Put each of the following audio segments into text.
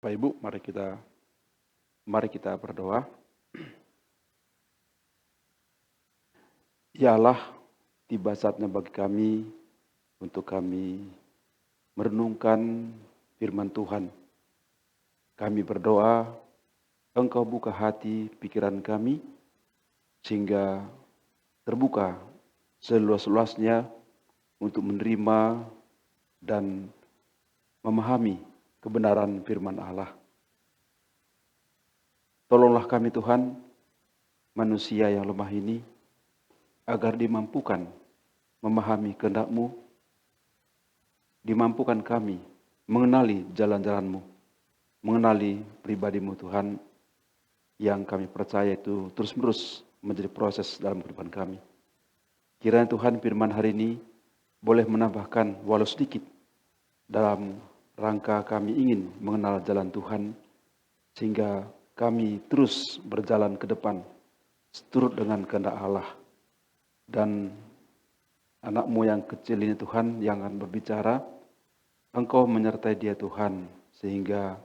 Bapak Ibu, mari kita berdoa. Ya Allah, tiba saatnya bagi kami untuk kami merenungkan firman Tuhan. Kami berdoa, Engkau buka hati pikiran kami sehingga terbuka seluas-luasnya untuk menerima dan memahami kebenaran firman Allah. Tolonglah kami Tuhan, manusia yang lemah ini, agar dimampukan memahami kehendak-Mu, dimampukan kami mengenali jalan-jalan-Mu, mengenali pribadi-Mu Tuhan, yang kami percaya itu terus-menerus menjadi proses dalam kehidupan kami. Kiranya Tuhan firman hari ini boleh menambahkan walau sedikit dalam rangka kami ingin mengenal jalan Tuhan, sehingga kami terus berjalan ke depan seturut dengan kehendak Allah. Dan anak-Mu yang kecil ini Tuhan yang akan berbicara, Engkau menyertai dia Tuhan, sehingga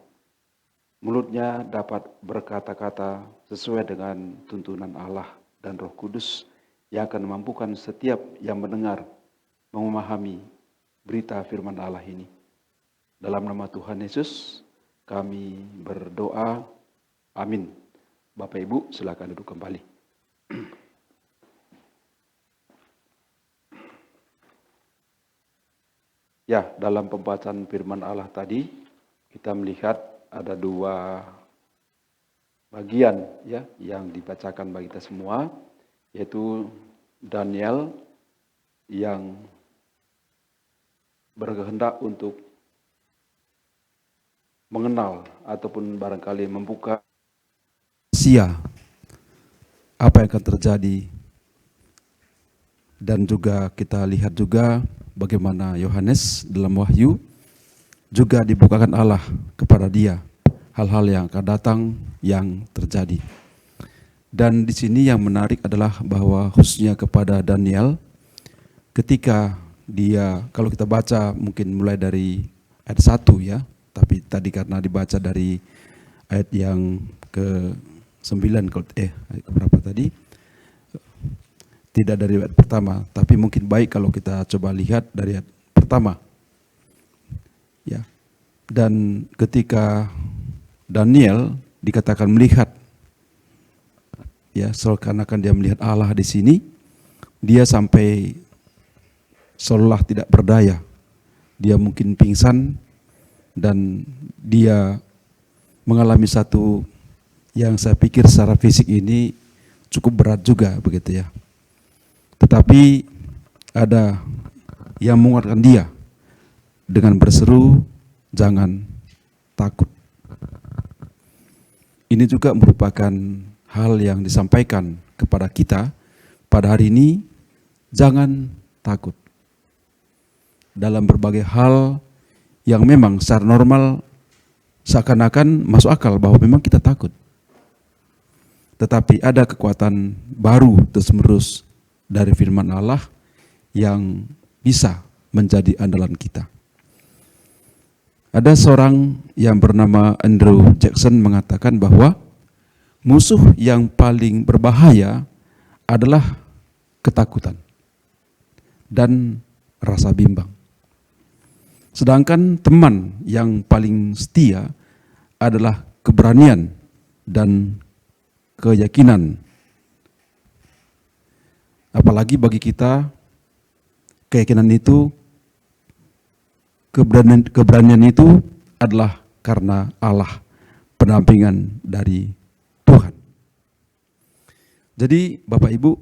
mulutnya dapat berkata-kata sesuai dengan tuntunan Allah dan Roh Kudus yang akan memampukan setiap yang mendengar memahami berita firman Allah ini. Dalam nama Tuhan Yesus kami berdoa, amin. Bapak Ibu silakan duduk kembali. Ya, dalam pembacaan firman Allah tadi kita melihat ada dua bagian ya yang dibacakan bagi kita semua, yaitu Daniel yang berkehendak untuk mengenal ataupun barangkali membuka rahasia apa yang akan terjadi, dan juga kita lihat juga bagaimana Yohanes dalam Wahyu juga dibukakan Allah kepada dia hal-hal yang akan datang yang terjadi. Dan di sini yang menarik adalah bahwa khususnya kepada Daniel, ketika dia, kalau kita baca mungkin mulai dari ayat 1 ya, tapi tadi karena dibaca dari ayat yang ke-9, ayat berapa tadi? Tidak dari ayat pertama, tapi mungkin baik kalau kita coba lihat dari ayat pertama. Ya. Dan ketika Daniel dikatakan melihat, ya, seakan-akan dia melihat Allah di sini, dia sampai seolah tidak berdaya. Dia mungkin pingsan dan dia mengalami satu yang saya pikir secara fisik ini cukup berat juga begitu ya. Tetapi ada yang menguatkan dia dengan berseru, jangan takut. Ini juga merupakan hal yang disampaikan kepada kita pada hari ini, jangan takut. Dalam berbagai hal yang memang secara normal seakan-akan masuk akal bahwa memang kita takut. Tetapi ada kekuatan baru terus-menerus dari firman Allah yang bisa menjadi andalan kita. Ada seorang yang bernama Andrew Jackson mengatakan bahwa musuh yang paling berbahaya adalah ketakutan dan rasa bimbang. Sedangkan teman yang paling setia adalah keberanian dan keyakinan. Apalagi bagi kita, keyakinan itu, keberanian itu adalah karena Allah, pendampingan dari Tuhan. Jadi Bapak Ibu,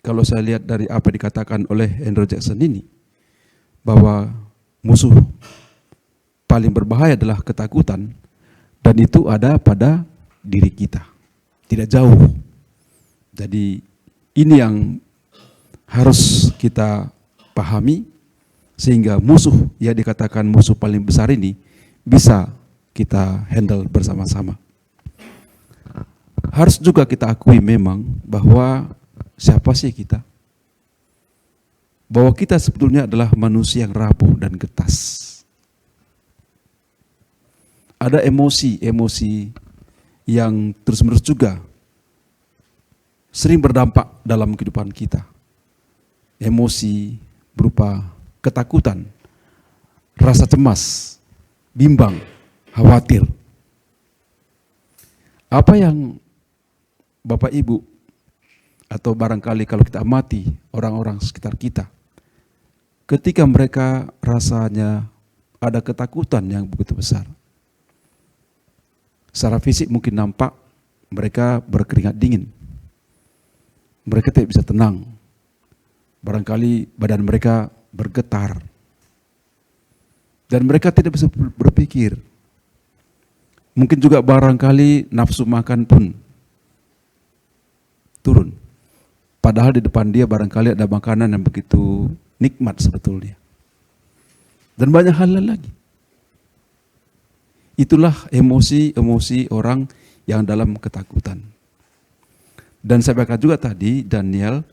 kalau saya lihat dari apa dikatakan oleh Andrew Jackson ini, bahwa musuh paling berbahaya adalah ketakutan, dan itu ada pada diri kita, tidak jauh. Jadi ini yang harus kita pahami, sehingga musuh yang dikatakan musuh paling besar ini bisa kita handle bersama-sama. Harus juga kita akui memang bahwa siapa sih kita? Bahwa kita sebetulnya adalah manusia yang rapuh dan getas. ada emosi yang terus-menerus juga sering berdampak dalam kehidupan kita. Emosi berupa ketakutan, rasa cemas, bimbang, khawatir. Apa yang Bapak Ibu atau barangkali kalau kita amati orang-orang sekitar kita, ketika mereka rasanya ada ketakutan yang begitu besar. Secara fisik mungkin nampak mereka berkeringat dingin. Mereka tidak bisa tenang. Barangkali badan mereka bergetar. Dan mereka tidak bisa berpikir. Mungkin juga barangkali nafsu makan pun turun. Padahal di depan dia barangkali ada makanan yang begitu nikmat sebetulnya. Dan banyak hal lagi. Itulah emosi orang yang dalam ketakutan. Dan saya baca juga tadi Daniel,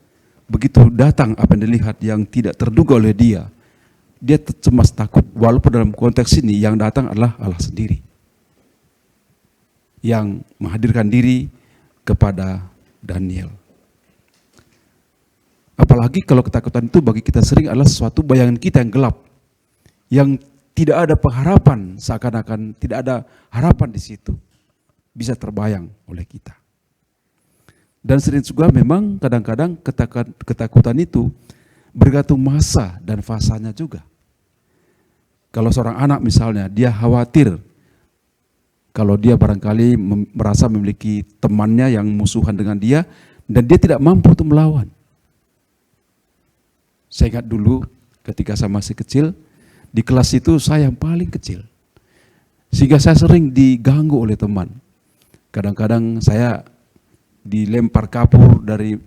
begitu datang apa yang dilihat yang tidak terduga oleh dia cemas takut, walaupun dalam konteks ini yang datang adalah Allah sendiri. Yang menghadirkan diri kepada Daniel. Apalagi kalau ketakutan itu bagi kita sering adalah sesuatu bayangan kita yang gelap. Yang tidak ada pengharapan, seakan-akan tidak ada harapan di situ. Bisa terbayang oleh kita. Dan sering juga memang kadang-kadang ketakutan itu bergantung masa dan fasanya juga. Kalau seorang anak misalnya, dia khawatir kalau dia barangkali merasa memiliki temannya yang musuhan dengan dia, dan dia tidak mampu untuk melawan. Saya ingat dulu ketika saya masih kecil, di kelas itu saya yang paling kecil. Sehingga saya sering diganggu oleh teman. Kadang-kadang saya dilempar kapur dari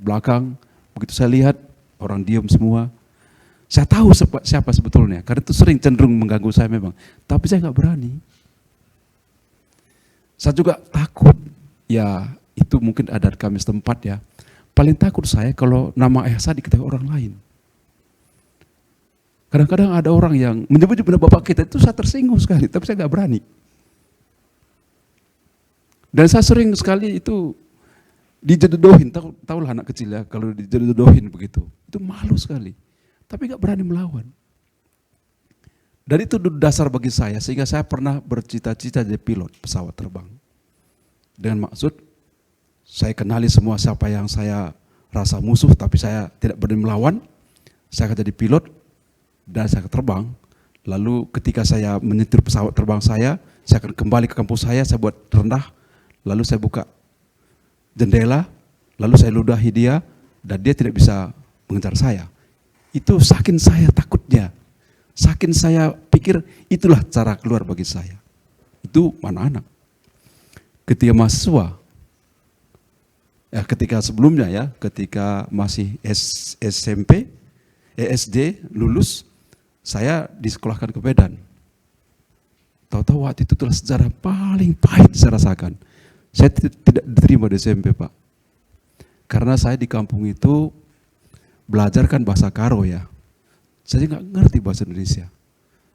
belakang, begitu saya lihat orang diam semua. Saya tahu siapa sebetulnya, karena itu sering cenderung mengganggu saya memang. Tapi saya nggak berani. Saya juga takut, ya itu mungkin ada di kami setempat ya. Paling takut saya kalau nama ayah saya diketahui orang lain. Kadang-kadang ada orang yang menyebut-nyebut bapak kita, itu saya tersinggung sekali, tapi saya nggak berani. Dan saya sering sekali itu dijodohin, tahulah anak kecil ya, kalau dijodohin begitu, itu malu sekali, tapi nggak berani melawan. Dan itu dasar bagi saya, sehingga saya pernah bercita-cita jadi pilot pesawat terbang. Dengan maksud, saya kenali semua siapa yang saya rasa musuh, tapi saya tidak berani melawan, saya akan jadi pilot, dan saya akan terbang. Lalu ketika saya menyetir pesawat terbang saya akan kembali ke kampus saya buat rendah, lalu saya buka jendela, lalu saya ludahi dia, dan dia tidak bisa mengejar saya. Itu saking saya takutnya, saking saya pikir itulah cara keluar bagi saya. Itu anak-anak. Ketika mahasiswa, ya ketika sebelumnya ya, ketika masih SMP, SD lulus, saya disekolahkan ke Medan. Tahu-tahu waktu itu adalah sejarah paling pahit saya rasakan. Saya tidak diterima di SMP, Pak. Karena saya di kampung itu belajar kan bahasa Karo ya. Saya nggak ngerti bahasa Indonesia.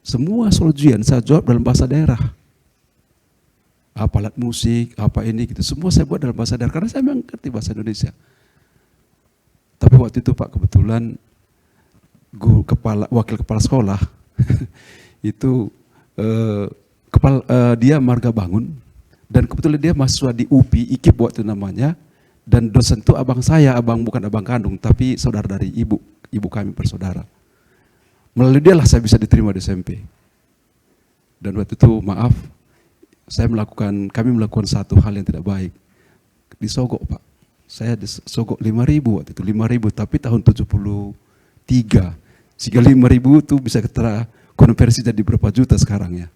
Semua soal ujian saya jawab dalam bahasa daerah. Apa alat musik, apa ini gitu. Semua saya buat dalam bahasa daerah karena saya memang ngerti bahasa Indonesia. Tapi waktu itu Pak kebetulan wakil kepala sekolah itu dia marga bangun, dan kebetulan dia mahasiswa di UPI IKIP waktu namanya, dan dosen itu abang saya, bukan abang kandung tapi saudara dari ibu kami bersaudara. Melalui dia lah saya bisa diterima di SMP. Dan waktu itu maaf, kami melakukan satu hal yang tidak baik, disogok Pak. Saya disogok 5.000 waktu itu, 5.000 tapi tahun 73. Sehingga 5.000 itu bisa kita konversi jadi berapa juta sekarang ya.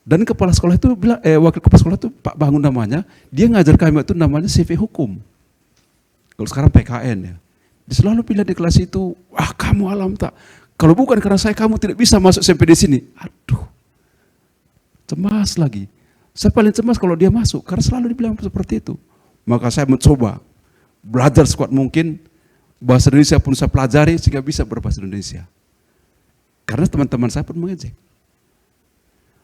Dan kepala sekolah itu bilang, wakil kepala sekolah itu Pak Bangun namanya, dia ngajar kami itu namanya CV Hukum. Kalau sekarang PKN ya. Dia selalu bilang di kelas itu, wah kamu alam tak, kalau bukan karena saya kamu tidak bisa masuk SMP di sini. Aduh, cemas lagi. Saya paling cemas kalau dia masuk, karena selalu dibilang seperti itu. Maka saya mencoba belajar sekuat mungkin, bahasa Indonesia pun saya pelajari sehingga bisa berbahasa Indonesia. Karena teman-teman saya pun mengejek.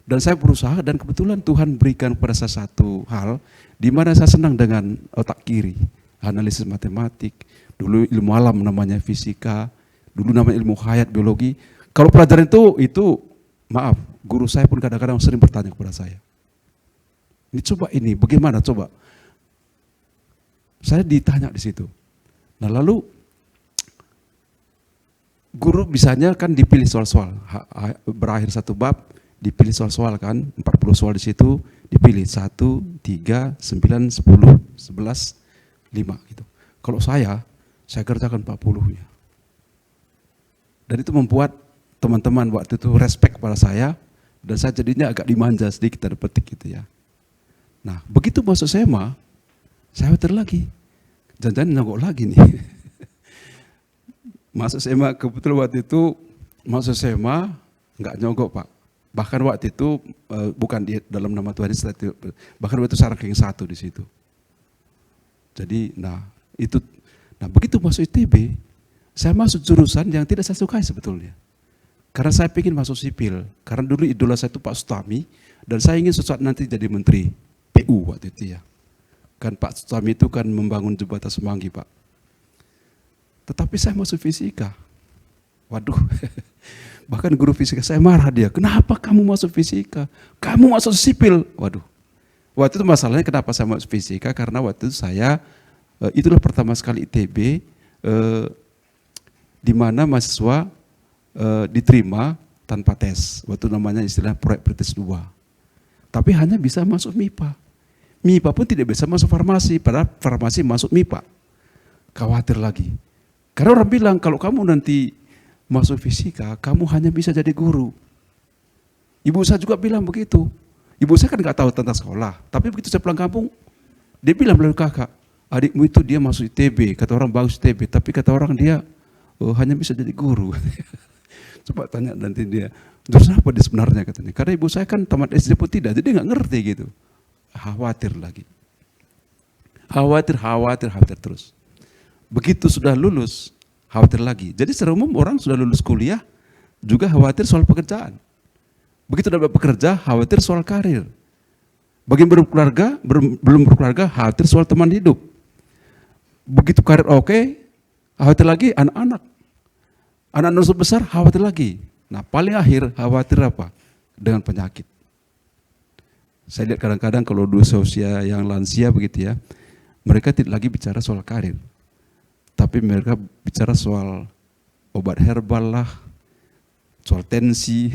Dan saya berusaha dan kebetulan Tuhan berikan pada saya satu hal di mana saya senang dengan otak kiri, analisis matematik, dulu ilmu alam namanya fisika, dulu namanya ilmu hayat biologi. Kalau pelajaran itu maaf, guru saya pun kadang-kadang sering bertanya kepada saya. Ini coba ini bagaimana coba? Saya ditanya di situ. Nah lalu guru bisanya kan dipilih soal-soal, berakhir satu bab dipilih soal-soal kan, 40 soal di situ dipilih 1, 3, 9, 10, 11, 5 gitu. Kalau saya kerjakan 40-nya. Dan itu membuat teman-teman waktu itu respect pada saya dan saya jadinya agak dimanja sedikit tanda petik gitu ya. Nah begitu masuk SMA, saya khawatir lagi, jangan-jangan nyogok lagi nih. Masuk SMA kebetulan waktu itu masuk SMA nggak nyogok Pak. Bahkan waktu itu bukan di dalam nama Tuhan Yesus, bahkan waktu itu saya ranking 1 di situ. Jadi nah begitu masuk ITB, saya masuk jurusan yang tidak saya sukai sebetulnya. Karena saya ingin masuk sipil, karena dulu idola saya itu Pak Sutami dan saya ingin sesuatu nanti jadi menteri PU waktu itu ya. Kan Pak Sutami itu kan membangun jembatan Semanggi Pak. Tetapi saya masuk fisika. Waduh, bahkan guru fisika saya marah dia. Kenapa kamu masuk fisika? Kamu masuk sipil. Waduh, waktu itu masalahnya kenapa saya masuk fisika? Karena waktu itu saya, itulah pertama sekali ITB, di mana mahasiswa diterima tanpa tes. Waktu namanya istilah proyek bertes 2. Tapi hanya bisa masuk MIPA. MIPA pun tidak bisa masuk farmasi, padahal farmasi masuk MIPA. Khawatir lagi. Karena orang bilang kalau kamu nanti masuk fisika, kamu hanya bisa jadi guru. Ibu saya juga bilang begitu. Ibu saya kan nggak tahu tentang sekolah, tapi begitu saya pulang kampung, dia bilang melalui kakak, adikmu itu dia masuk ITB, kata orang bagus ITB, tapi kata orang dia hanya bisa jadi guru. Coba tanya nanti dia, terus apa dia sebenarnya katanya? Karena ibu saya kan tamat SD pun tidak, jadi nggak ngerti gitu. Khawatir lagi. Khawatir terus. Begitu sudah lulus, khawatir lagi. Jadi secara umum orang sudah lulus kuliah juga khawatir soal pekerjaan. Begitu dapat pekerja, khawatir soal karir. Bagi belum berkeluarga, khawatir soal teman hidup. Begitu karir oke, khawatir lagi anak-anak. Anak-anak sudah besar, khawatir lagi. Nah paling akhir khawatir apa? Dengan penyakit. Saya lihat kadang-kadang kalau dua usia yang lansia begitu ya, mereka tidak lagi bicara soal karir. Tapi mereka bicara soal obat herbal lah, soal tensi.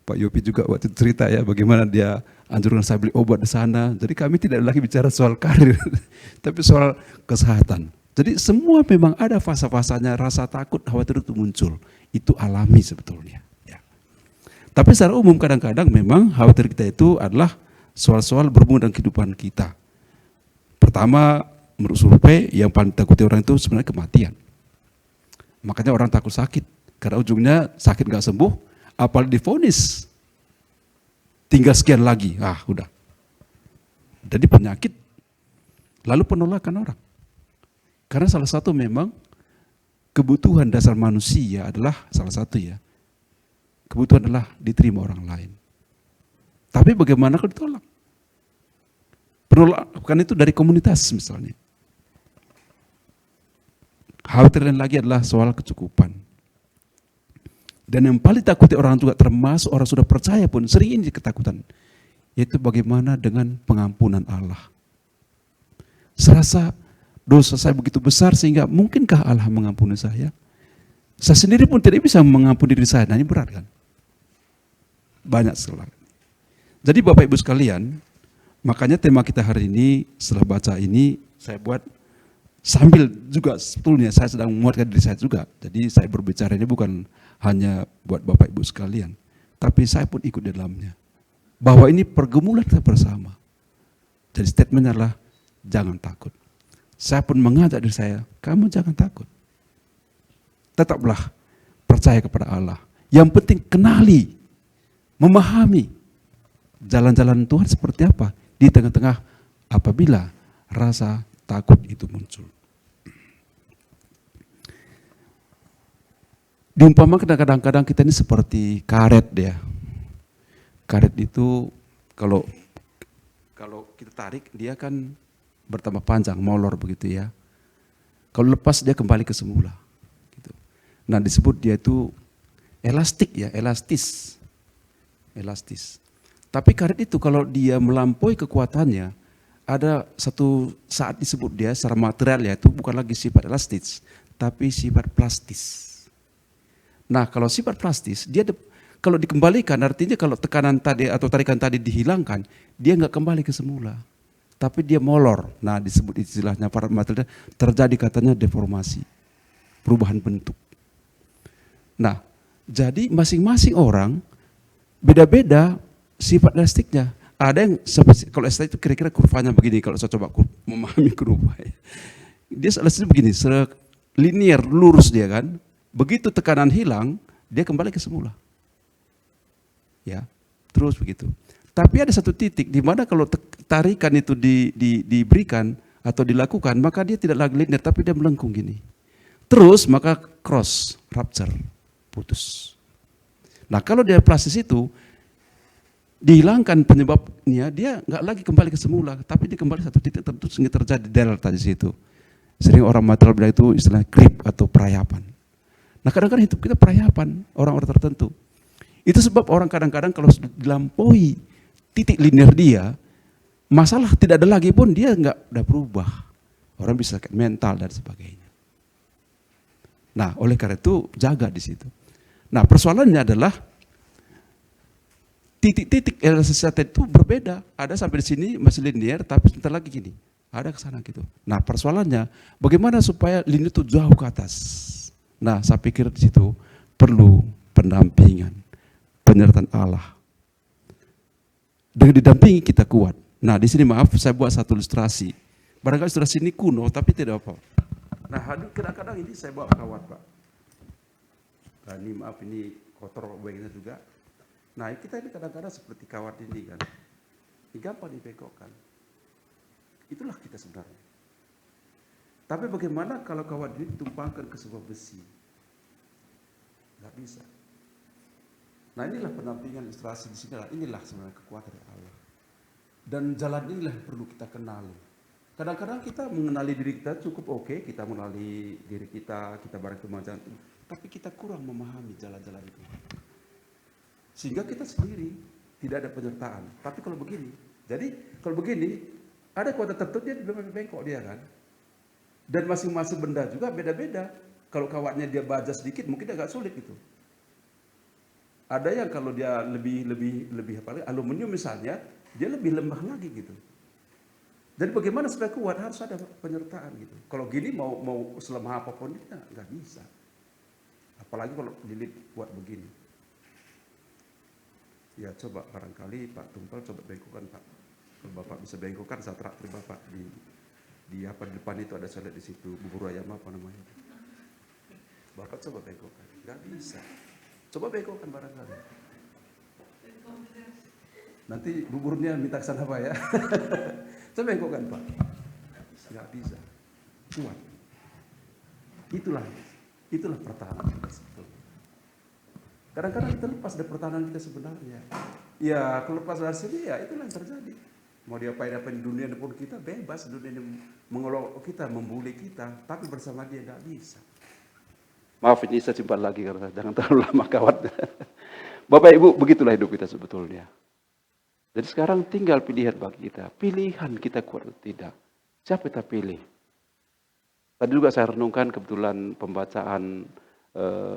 Pak Yopi juga waktu itu cerita ya bagaimana dia anjurkan saya beli obat di sana. Jadi kami tidak lagi bicara soal karir, tapi soal kesehatan. Jadi semua memang ada fasa-fasanya, rasa takut, khawatir itu muncul. Itu alami sebetulnya. Ya. Tapi secara umum kadang-kadang memang khawatir kita itu adalah soal-soal berhubungan dengan kehidupan kita. Pertama, menurut survei yang paling takuti orang itu sebenarnya kematian. Makanya orang takut sakit, karena ujungnya sakit gak sembuh, apalagi divonis tinggal sekian lagi, udah. Jadi penyakit, lalu penolakan orang. Karena salah satu memang kebutuhan dasar manusia adalah salah satu ya, kebutuhan adalah diterima orang lain. Tapi bagaimana kalau ditolak? Penolakan itu dari komunitas misalnya. Khawatir lagi adalah soal kecukupan. Dan yang paling takuti orang juga termasuk orang sudah percaya pun sering ini ketakutan. Yaitu bagaimana dengan pengampunan Allah. Serasa dosa saya begitu besar sehingga mungkinkah Allah mengampuni saya? Saya sendiri pun tidak bisa mengampuni diri saya. Nah ini berat kan? Banyak sekali. Jadi Bapak Ibu sekalian, makanya tema kita hari ini setelah baca ini saya buat sambil juga sebetulnya saya sedang menguatkan diri saya juga. Jadi saya berbicara ini bukan hanya buat Bapak Ibu sekalian, tapi saya pun ikut di dalamnya. Bahwa ini pergumulan kita bersama. Jadi statementnya adalah jangan takut. Saya pun mengajak diri saya, kamu jangan takut. Tetaplah percaya kepada Allah. Yang penting kenali, memahami jalan-jalan Tuhan seperti apa di tengah-tengah apabila rasa takut itu muncul. Diumpamakan kadang-kadang kita ini seperti karet ya. Karet itu kalau kita tarik dia kan bertambah panjang, molor begitu ya. Kalau lepas dia kembali ke semula. Gitu. Nah disebut dia itu elastik ya, elastis. Tapi karet itu kalau dia melampaui kekuatannya, ada satu saat disebut dia secara material ya, itu bukan lagi sifat elastis, tapi sifat plastis. Nah kalau sifat plastis, dia kalau dikembalikan artinya kalau tekanan tadi atau tarikan tadi dihilangkan, dia nggak kembali ke semula. Tapi dia molor. Nah disebut istilahnya para material terjadi katanya deformasi, perubahan bentuk. Nah jadi masing-masing orang beda-beda sifat elastiknya. Ada yang kalau elastik itu kira-kira kurvanya begini, kalau saya coba memahami kurva. Dia elastiknya begini, linear, lurus dia kan. Begitu tekanan hilang, dia kembali ke semula. Ya, terus begitu. Tapi ada satu titik di mana kalau tarikan itu diberikan atau dilakukan, maka dia tidak lagi linear, tapi dia melengkung gini. Terus maka cross, rupture, putus. Nah kalau dia plastis itu, dihilangkan penyebabnya, dia nggak lagi kembali ke semula, tapi dia kembali satu titik tertentu sehingga terjadi delta di situ. Sering orang material bilang itu istilah creep atau perayapan. Nah kadang-kadang hidup kita perayapan orang-orang tertentu. Itu sebab orang kadang-kadang kalau sudah dilampaui titik linear dia, masalah tidak ada lagi pun dia udah berubah. Orang bisa sakit mental dan sebagainya. Nah oleh karena itu jaga di situ. Nah persoalannya adalah titik-titik elastisitas itu berbeda. Ada sampai di sini masih linear, tapi sebentar lagi gini, ada ke sana gitu. Nah persoalannya bagaimana supaya linear itu jauh ke atas. Nah saya pikir di situ perlu pendampingan, penyertaan Allah. Dengan didampingi kita kuat. Nah di sini maaf saya buat satu ilustrasi. Barangkali ilustrasi ini kuno tapi tidak apa. Nah kadang-kadang ini saya bawa kawat Pak. Nah, ini maaf ini kotor bagiannya juga. Nah kita ini kadang-kadang seperti kawat ini kan. Ini gampang dibengkokkan. Itulah kita sebenarnya. Tapi bagaimana kalau kawat ini ditumpangkan ke sebuah besi? Nggak bisa. Nah inilah pendampingan ilustrasi di sini. Inilah sebenarnya kekuatan dari Allah. Dan jalan inilah yang perlu kita kenali. Kadang-kadang kita mengenali diri kita cukup oke, kita mengenali diri kita bareng kemajuan. Tapi kita kurang memahami jalan-jalan itu. Sehingga kita sendiri tidak ada penyertaan. Tapi kalau begini, jadi kalau begini, ada kuota tertentu dia bengkok dia kan. Dan masing-masing benda juga beda-beda. Kalau kawatnya dia baja sedikit mungkin agak sulit itu. Ada yang kalau dia lebih apa? Aluminium misalnya, dia lebih lemah lagi gitu. Jadi bagaimana supaya kuat harus ada penyertaan gitu. Kalau gini mau selemah apapun dia nggak bisa. Apalagi kalau lilit buat begini. Ya coba barangkali Pak Tumpal coba bengkokkan Pak. Kalau Bapak bisa bengkokkan saya traktir Bapak di apa di depan itu ada saya lihat di situ bubur ayam apa namanya. Bapak coba bengkokkan. Nggak bisa. Coba bengkokkan barangkali. Nanti buburnya minta kesana Pak ya. Coba bengkokkan Pak. Nggak bisa. Kuat. Itulah pertahanan kita sebetulnya. Kadang-kadang kita lepas dari pertahanan kita sebenarnya. Ya, kalau lepas dari sini ya itulah yang terjadi. Mau diapain-apain di dunia pun kita bebas, dunia ini mengolok kita, membuli kita, tapi bersama dia tidak bisa. Maaf ini saya simpan lagi karena jangan terlalu lama kawat. Bapak Ibu, begitulah hidup kita sebetulnya. Jadi sekarang tinggal pilihan bagi kita. Pilihan kita kuat atau tidak. Siapa kita pilih? Tadi juga saya renungkan kebetulan pembacaan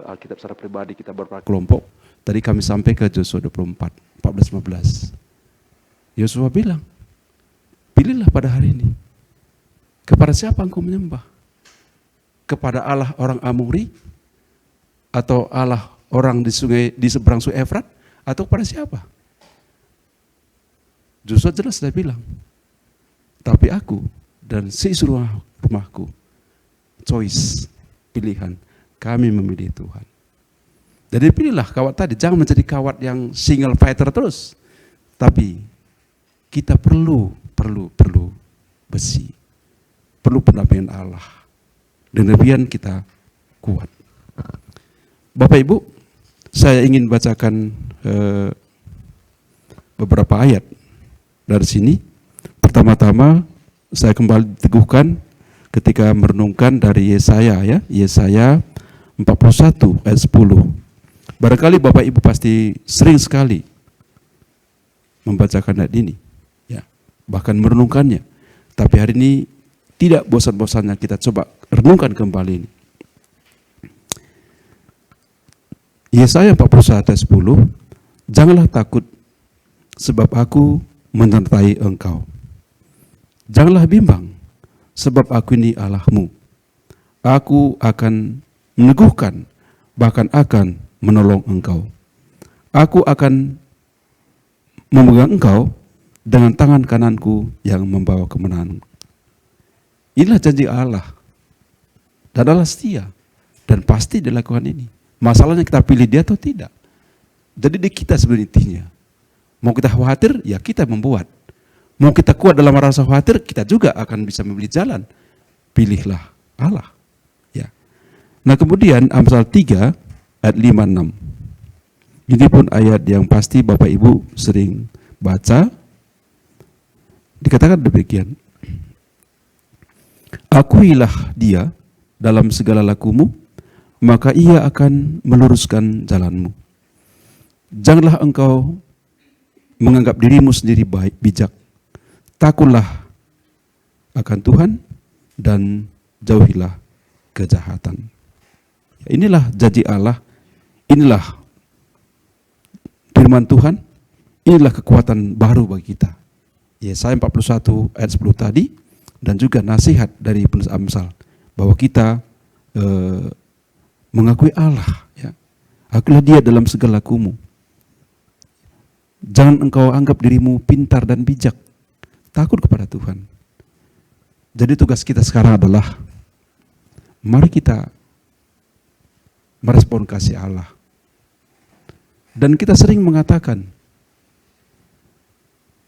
Alkitab secara pribadi kita beberapa kelompok. Tadi kami sampai ke Yosua 24, 14-15. Yosua bilang, pilihlah pada hari ini. Kepada siapa engkau menyembah? Kepada Allah orang Amori? Atau Allah orang di seberang sungai Efrat? Atau kepada siapa? Yosua jelas dia bilang, tapi aku dan seluruh rumahku, choice, pilihan, kami memilih Tuhan. Jadi pilihlah kawat tadi, jangan menjadi kawat yang single fighter terus. Tapi kita perlu besi. Perlu pendampingan Allah. Dengan demikian kita kuat. Bapak Ibu, saya ingin bacakan beberapa ayat dari sini. Pertama-tama saya kembali diteguhkan ketika merenungkan dari Yesaya, ya, Yesaya 41 ayat 10. Barangkali Bapak Ibu pasti sering sekali membacakan ayat ini, ya, bahkan merenungkannya. Tapi hari ini tidak bosan-bosannya kita coba renungkan kembali ini. Yesaya 41 ayat 10, janganlah takut sebab aku menyertai engkau. Janganlah bimbang sebab aku ini Allahmu. Aku akan meneguhkan, bahkan akan menolong engkau. Aku akan memegang engkau dengan tangan kananku yang membawa kemenangan. Inilah janji Allah. Dan Allah setia. Dan pasti dilakukan ini. Masalahnya kita pilih dia atau tidak. Jadi di kita sebenarnya intinya. Mau kita khawatir, ya kita membuat. Mau kita kuat dalam rasa khawatir, kita juga akan bisa membeli jalan. Pilihlah Allah. Ya. Nah kemudian Amsal 3 ayat 5-6. Ini pun ayat yang pasti Bapak Ibu sering baca. Dikatakan demikian. Akuilah dia dalam segala lakumu, maka ia akan meluruskan jalanmu. Janganlah engkau menganggap dirimu sendiri baik, bijak. Takutlah akan Tuhan dan jauhilah kejahatan. Inilah janji Allah, inilah firman Tuhan, inilah kekuatan baru bagi kita. Yesaya 41 ayat 10 tadi, dan juga nasihat dari penulis Amsal, bahwa kita mengakui Allah. Ya. Akuilah dia dalam segala lakumu. Jangan engkau anggap dirimu pintar dan bijak. Takut kepada Tuhan. Jadi tugas kita sekarang adalah, mari kita merespon kasih Allah. Dan kita sering mengatakan,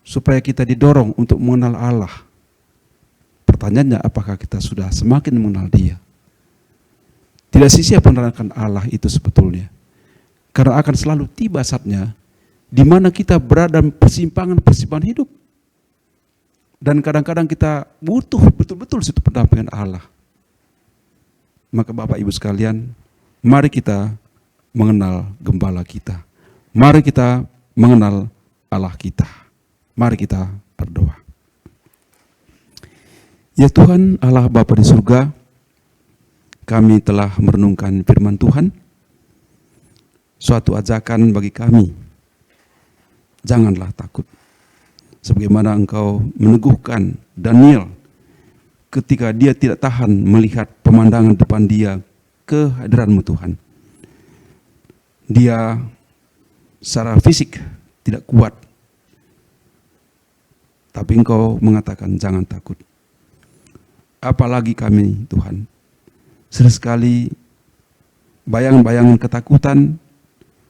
supaya kita didorong untuk mengenal Allah. Pertanyaannya, apakah kita sudah semakin mengenal dia? Tidak sia-sia penerapan Allah itu sebetulnya. Karena akan selalu tiba saatnya, di mana kita berada dalam persimpangan-persimpangan hidup. Dan kadang-kadang kita butuh betul-betul situ pendampingan Allah. Maka Bapak Ibu sekalian, mari kita mengenal gembala kita. Mari kita mengenal Allah kita. Mari kita berdoa. Ya Tuhan Allah Bapa di surga, kami telah merenungkan firman Tuhan. Suatu ajakan bagi kami. Janganlah takut. Sebagaimana Engkau meneguhkan Daniel ketika dia tidak tahan melihat pemandangan depan dia kehadiran-Mu Tuhan. Dia secara fisik tidak kuat. Tapi Engkau mengatakan jangan takut. Apalagi kami Tuhan. Sering sekali bayang-bayangan ketakutan,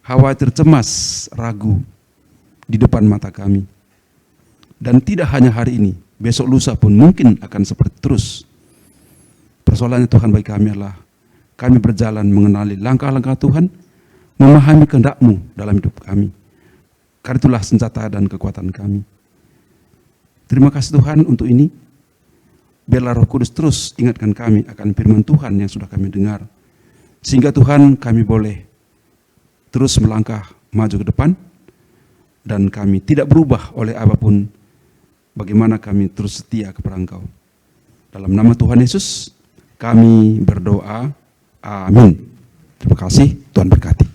khawatir, cemas, ragu di depan mata kami. Dan tidak hanya hari ini, besok lusa pun mungkin akan seperti terus. Persoalannya Tuhan bagi kami adalah kami berjalan mengenali langkah-langkah Tuhan, memahami kehendak-Mu dalam hidup kami. Karena itulah senjata dan kekuatan kami. Terima kasih Tuhan untuk ini. Biarlah Roh Kudus terus ingatkan kami akan firman Tuhan yang sudah kami dengar. Sehingga Tuhan kami boleh terus melangkah maju ke depan. Dan kami tidak berubah oleh apapun. Bagaimana kami terus setia kepada Engkau. Dalam nama Tuhan Yesus kami berdoa. Amin. Terima kasih. Tuhan berkati.